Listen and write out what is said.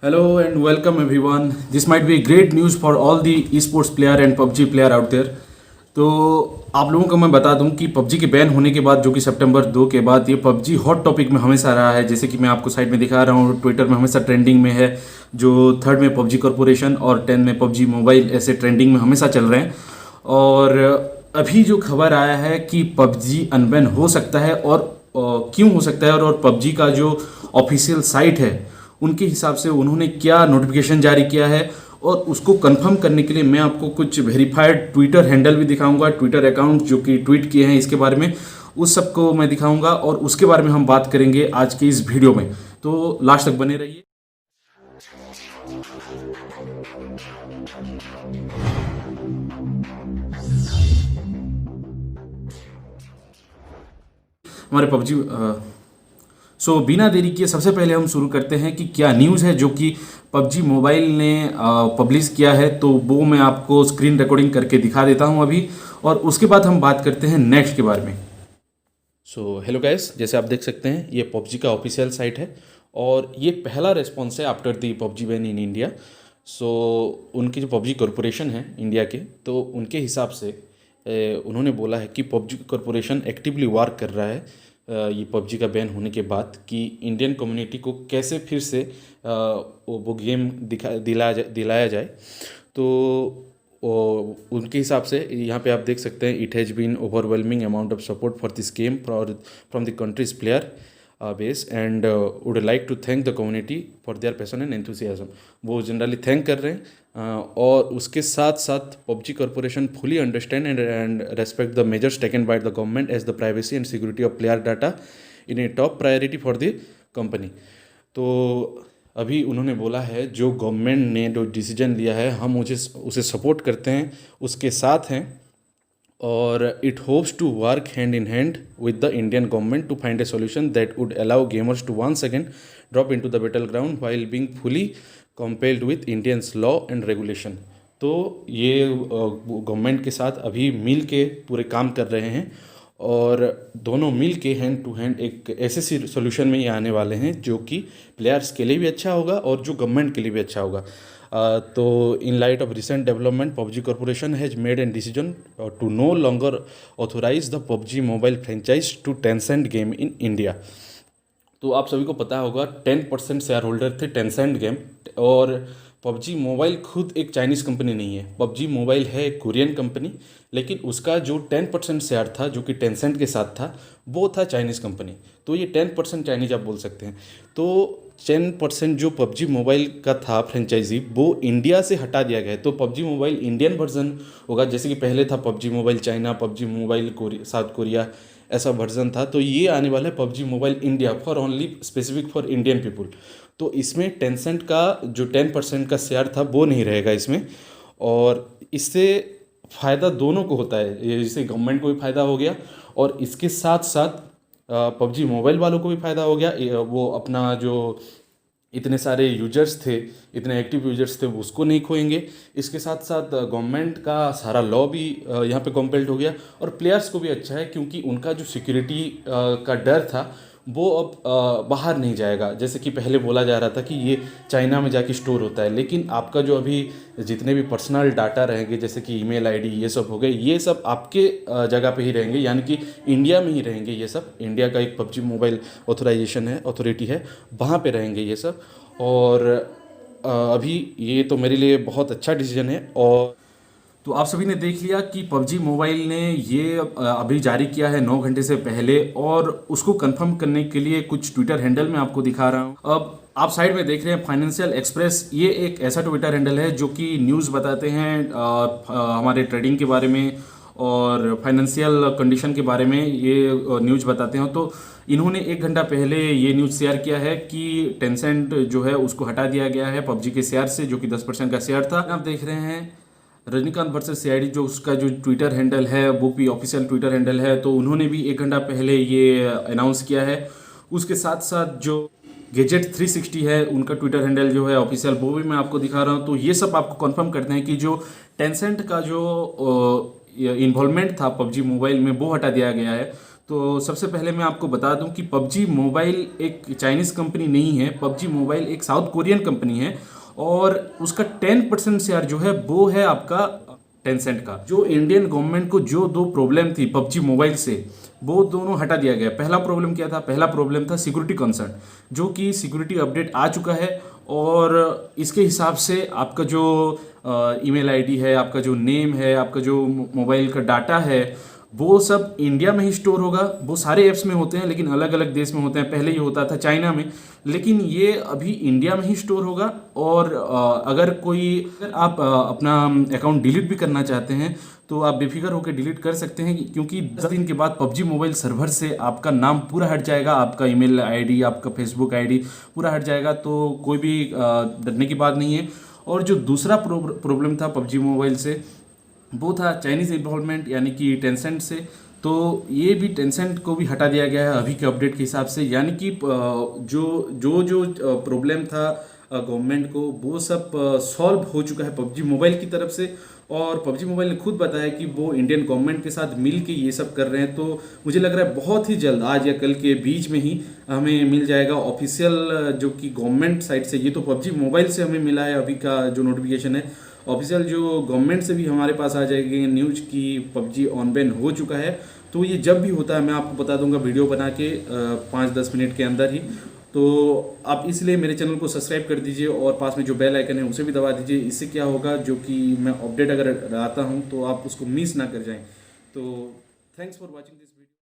Hello and welcome everyone. This might be great news for all the esports player and PUBG player out there. तो आप लोगों को मैं बता दूं कि PUBG के बैन होने के बाद जो कि सितंबर 2 के बाद ये PUBG हॉट टॉपिक में हमेशा रहा है। जैसे कि मैं आपको साइड में दिखा रहा हूँ, ट्विटर में हमेशा ट्रेंडिंग में है। जो थर्ड में PUBG कॉरपोरेशन और 10 में PUBG मोबाइल ऐसे ट्रेंडिंग में हमेशा चल रहे हैं। और अभी जो खबर आया है कि PUBG अनबैन हो सकता है और क्यों हो सकता है और PUBG का जो ऑफिशियल साइट है उनके हिसाब से उन्होंने क्या नोटिफिकेशन जारी किया है और उसको कंफर्म करने के लिए मैं आपको कुछ वेरीफाइड ट्विटर हैंडल भी दिखाऊंगा, ट्विटर अकाउंट जो कि ट्वीट किए हैं इसके बारे में, उस सब को मैं दिखाऊंगा और उसके बारे में हम बात करेंगे आज के इस वीडियो में। तो लास्ट तक बने रहिए। हमारे पबजी बिना देरी किए सबसे पहले हम शुरू करते हैं कि क्या न्यूज़ है जो कि PUBG मोबाइल ने पब्लिश किया है। तो वो मैं आपको स्क्रीन रिकॉर्डिंग करके दिखा देता हूं अभी, और उसके बाद हम बात करते हैं नेक्स्ट के बारे में। हेलो गाइस, जैसे आप देख सकते हैं ये PUBG का ऑफिशियल साइट है और ये पहला रिस्पॉन्स है after the PUBG ban in India. उनकी जो PUBG कॉरपोरेशन है इंडिया के, तो उनके हिसाब से उन्होंने बोला है कि PUBG कॉरपोरेशन एक्टिवली वर्क कर रहा है ये PUBG का बैन होने के बाद कि इंडियन कम्युनिटी को कैसे फिर से वो गेम दिलाया जाए। तो उनके हिसाब से यहाँ पे आप देख सकते हैं, it has been overwhelming amount of support for this game from the countries player base and would like to thank the community for their passion and enthusiasm. वो जनरली थैंक कर रहे हैं और उसके साथ साथ PUBG corporation fully understand and respect the measures taken by the government as the privacy and security of player data in a top priority for the company. तो अभी उन्होंने बोला है जो गवर्नमेंट ने जो डिसीजन लिया है हम उसे सपोर्ट करते हैं, उसके साथ हैं, और it hopes to work hand in hand with the Indian government to find a solution that would allow gamers to once again drop into the battle ground while being fully compelled with Indians law and regulation. तो ये government के साथ अभी मिल के पूरे काम कर रहे हैं और दोनों मिल के हैंड टू हैंड एक ऐसे सोल्यूशन में ये आने वाले हैं जो कि प्लेयर्स के लिए भी अच्छा होगा और जो गवर्नमेंट के लिए भी अच्छा होगा। तो in light of recent development PUBG corporation has made an decision to no longer authorize the PUBG mobile franchise to Tencent game in India. तो आप सभी को पता होगा 10% शेयर होल्डर थे टेंसेंट गेम, और PUBG मोबाइल खुद एक चाइनीज़ कंपनी नहीं है। PUBG मोबाइल है एक कोरियन कंपनी, लेकिन उसका जो 10% शेयर था जो कि टेंसेंट के साथ था वो था चाइनीज़ कंपनी। तो ये 10% चाइनीज़ आप बोल सकते हैं। तो 10% जो PUBG मोबाइल का था फ्रेंचाइजी वो इंडिया से हटा दिया गया है। तो PUBG मोबाइल इंडियन वर्जन होगा, जैसे कि पहले था PUBG mobile China, PUBG mobile south Korea, ऐसा वर्जन था। तो ये आने वाला है PUBG mobile India for only specific for Indian people. तो इसमें टेंसेंट का जो 10% का शेयर था वो नहीं रहेगा इसमें, और इससे फ़ायदा दोनों को होता है। इससे गवर्नमेंट को भी फ़ायदा हो गया और इसके साथ साथ PUBG मोबाइल वालों को भी फ़ायदा हो गया। वो अपना जो इतने सारे यूजर्स थे, इतने एक्टिव यूजर्स थे, उसको नहीं खोएंगे। इसके साथ साथ गवर्नमेंट का सारा लॉ भी यहाँ पे कॉम्पेल्ड हो गया, और प्लेयर्स को भी अच्छा है क्योंकि उनका जो सिक्योरिटी का डर था वो अब बाहर नहीं जाएगा। जैसे कि पहले बोला जा रहा था कि ये चाइना में जाके स्टोर होता है, लेकिन आपका जो अभी जितने भी पर्सनल डाटा रहेंगे जैसे कि ईमेल आईडी ये सब हो गए, ये सब आपके जगह पे ही रहेंगे, यानी कि इंडिया में ही रहेंगे। ये सब इंडिया का एक PUBG मोबाइल ऑथोराइजेशन है, अथॉरिटी है, वहाँ पे रहेंगे ये सब। और अभी ये तो मेरे लिए बहुत अच्छा डिसीजन है। और तो आप सभी ने देख लिया कि PUBG मोबाइल ने ये अभी जारी किया है 9 घंटे से पहले, और उसको कंफर्म करने के लिए कुछ ट्विटर हैंडल मैं आपको दिखा रहा हूँ। अब आप साइड में देख रहे हैं फाइनेंशियल एक्सप्रेस, ये एक ऐसा ट्विटर हैंडल है जो कि न्यूज़ बताते हैं हमारे ट्रेडिंग के बारे में और फाइनेंशियल कंडीशन के बारे में ये न्यूज़ बताते हैं। तो इन्होंने 1 घंटा पहले ये न्यूज़ शेयर किया है कि टेंसेंट जो है उसको हटा दिया गया है PUBG के शेयर से, जो कि 10% का शेयर था। आप देख रहे हैं रजनीकांत वर्सेस CID, जो उसका जो ट्विटर हैंडल है वो भी ऑफिशियल ट्विटर हैंडल है। तो उन्होंने भी 1 घंटा पहले ये अनाउंस किया है। उसके साथ साथ जो गैजेट 360 है उनका ट्विटर हैंडल जो है ऑफिशियल, वो भी मैं आपको दिखा रहा हूँ। तो ये सब आपको कंफर्म करते हैं कि जो टेंसेंट का जो इन्वॉल्वमेंट था PUBG मोबाइल में वो हटा दिया गया है। तो सबसे पहले मैं आपको बता दूं कि पबजी मोबाइल एक चाइनीज़ कंपनी नहीं है। पबजी मोबाइल एक साउथ कोरियन कंपनी है और उसका 10% शेयर जो है वो है आपका टेंसेंट का। जो इंडियन गवर्नमेंट को जो दो प्रॉब्लम थी पबजी मोबाइल से, वो दोनों हटा दिया गया। पहला प्रॉब्लम क्या था? पहला प्रॉब्लम था सिक्योरिटी कंसर्न, जो कि सिक्योरिटी अपडेट आ चुका है और इसके हिसाब से आपका जो ईमेल आईडी है, आपका जो नेम है, आपका जो मोबाइल का डाटा है, वो सब इंडिया में ही स्टोर होगा। वो सारे ऐप्स में होते हैं लेकिन अलग अलग देश में होते हैं। पहले ये होता था चाइना में, लेकिन ये अभी इंडिया में ही स्टोर होगा। और अगर आप अपना अकाउंट डिलीट भी करना चाहते हैं तो आप बेफिक्र होकर डिलीट कर सकते हैं, क्योंकि 10 दिन के बाद पबजी मोबाइल सर्वर से आपका नाम पूरा हट जाएगा, आपका ईमेल आईडी, आपका फेसबुक आईडी पूरा हट जाएगा। तो कोई भी डरने की बात नहीं है। और जो दूसरा प्रॉब्लम था पबजी मोबाइल से, वो था चाइनीज़ इन्वॉल्वमेंट, यानी कि टेंसेंट से। तो ये भी टेंसेंट को भी हटा दिया गया है अभी के अपडेट के हिसाब से। यानी कि जो जो जो प्रॉब्लम था गवर्नमेंट को, वो सब सॉल्व हो चुका है पबजी मोबाइल की तरफ से। और पबजी मोबाइल ने खुद बताया कि वो इंडियन गवर्नमेंट के साथ मिल के ये सब कर रहे हैं। तो मुझे लग रहा है बहुत ही जल्द, आज या कल के बीच में ही हमें मिल जाएगा ऑफिशियल, जो कि गवर्नमेंट साइड से। ये तो पबजी मोबाइल से हमें मिला है अभी का जो नोटिफिकेशन है। ऑफिशियल जो गवर्नमेंट से भी हमारे पास आ जाएगी न्यूज की पबजी ऑन बैन हो चुका है। तो ये जब भी होता है मैं आपको बता दूंगा वीडियो बना के 5-10 मिनट के अंदर ही। तो आप इसलिए मेरे चैनल को सब्सक्राइब कर दीजिए और पास में जो बेल आइकन है उसे भी दबा दीजिए। इससे क्या होगा, जो कि मैं अपडेट अगर आता हूँ तो आप उसको मिस ना कर जाएं। तो थैंक्स फॉर वॉचिंग दिस।